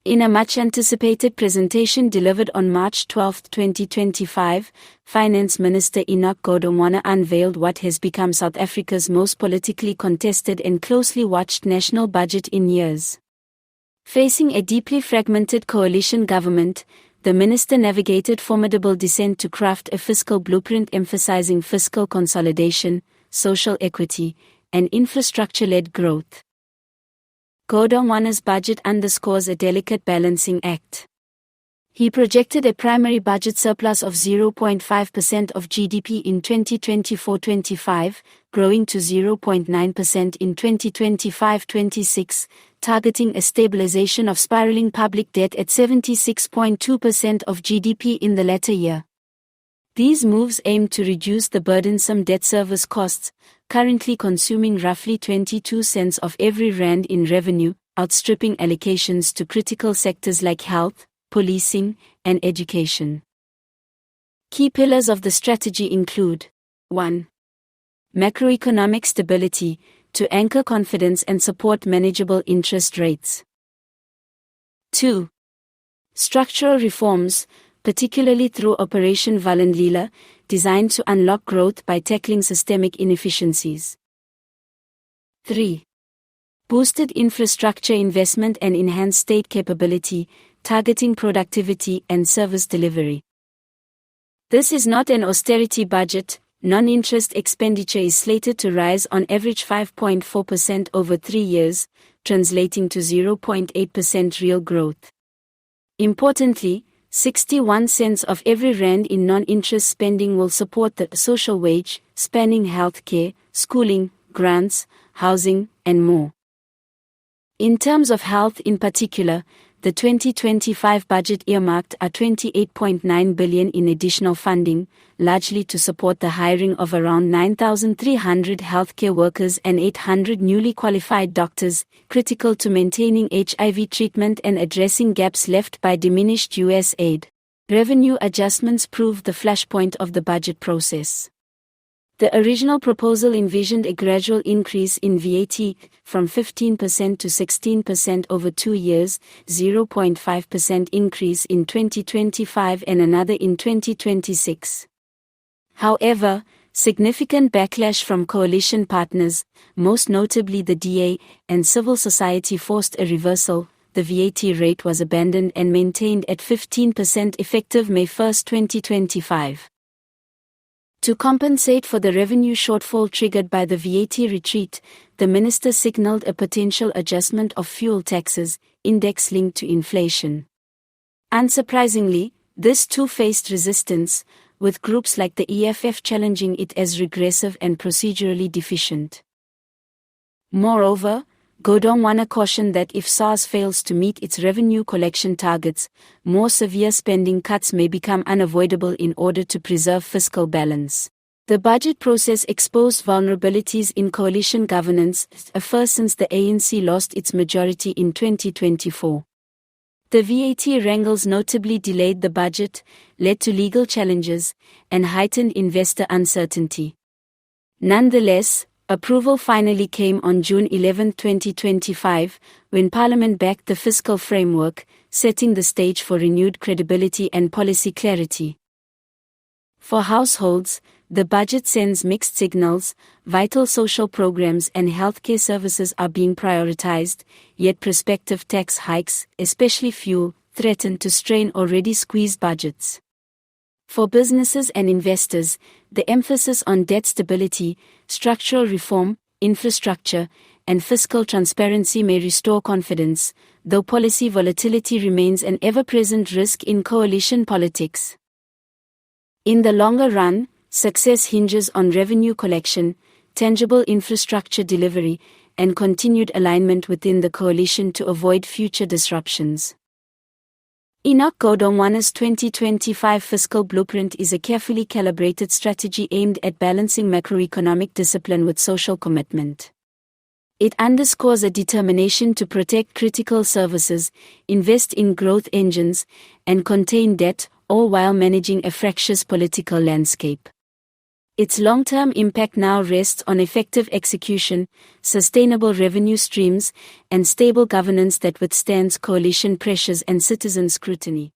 In a much-anticipated presentation delivered on March 12, 2025, Finance Minister Enoch Godongwana unveiled what has become South Africa's most politically contested and closely watched national budget in years. Facing a deeply fragmented coalition government, the minister navigated formidable dissent to craft a fiscal blueprint emphasizing fiscal consolidation, social equity, and infrastructure-led growth. Godongwana's budget underscores a delicate balancing act. He projected a primary budget surplus of 0.5% of GDP in 2024-25, growing to 0.9% in 2025-26, targeting a stabilization of spiraling public debt at 76.2% of GDP in the latter year. These moves aim to reduce the burdensome debt service costs, currently consuming roughly 22 cents of every rand in revenue, outstripping allocations to critical sectors like health, policing, and education. Key pillars of the strategy include 1. Macroeconomic stability, to anchor confidence and support manageable interest rates. 2. Structural reforms, particularly through Operation Vulindlela, designed to unlock growth by tackling systemic inefficiencies. 3. Boosted infrastructure investment and enhanced state capability, targeting productivity and service delivery. This is not an austerity budget. Non-interest expenditure is slated to rise on average 5.4% over 3 years, translating to 0.8% real growth. Importantly, 61 cents of every rand in non-interest spending will support the social wage, spanning healthcare, schooling, grants, housing, and more. In terms of health in particular, the 2025 budget earmarked are 28.9 billion in additional funding, largely to support the hiring of around 9,300 healthcare workers and 800 newly qualified doctors, critical to maintaining HIV treatment and addressing gaps left by diminished U.S. aid. Revenue adjustments proved the flashpoint of the budget process. The original proposal envisioned a gradual increase in VAT from 15% to 16% over 2 years, 0.5% increase in 2025 and another in 2026. However, significant backlash from coalition partners, most notably the DA and civil society, forced a reversal. The VAT rate was abandoned and maintained at 15% effective May 1, 2025. To compensate for the revenue shortfall triggered by the VAT retreat, the minister signaled a potential adjustment of fuel taxes, index-linked to inflation. Unsurprisingly, this too faced resistance, with groups like the EFF challenging it as regressive and procedurally deficient. Moreover, Godongwana cautioned that if SARS fails to meet its revenue collection targets, more severe spending cuts may become unavoidable in order to preserve fiscal balance. The budget process exposed vulnerabilities in coalition governance, a first since the ANC lost its majority in 2024. The VAT wrangles notably delayed the budget, led to legal challenges, and heightened investor uncertainty. Nonetheless, approval finally came on June 11, 2025, when Parliament backed the fiscal framework, setting the stage for renewed credibility and policy clarity. For households, the budget sends mixed signals. Vital social programs and healthcare services are being prioritized, yet prospective tax hikes, especially fuel, threaten to strain already squeezed budgets. For businesses and investors, the emphasis on debt stability, structural reform, infrastructure, and fiscal transparency may restore confidence, though policy volatility remains an ever-present risk in coalition politics. In the longer run, success hinges on revenue collection, tangible infrastructure delivery, and continued alignment within the coalition to avoid future disruptions. Enoch Godongwana's 2025 fiscal blueprint is a carefully calibrated strategy aimed at balancing macroeconomic discipline with social commitment. It underscores a determination to protect critical services, invest in growth engines, and contain debt, all while managing a fractious political landscape. Its long-term impact now rests on effective execution, sustainable revenue streams, and stable governance that withstands coalition pressures and citizen scrutiny.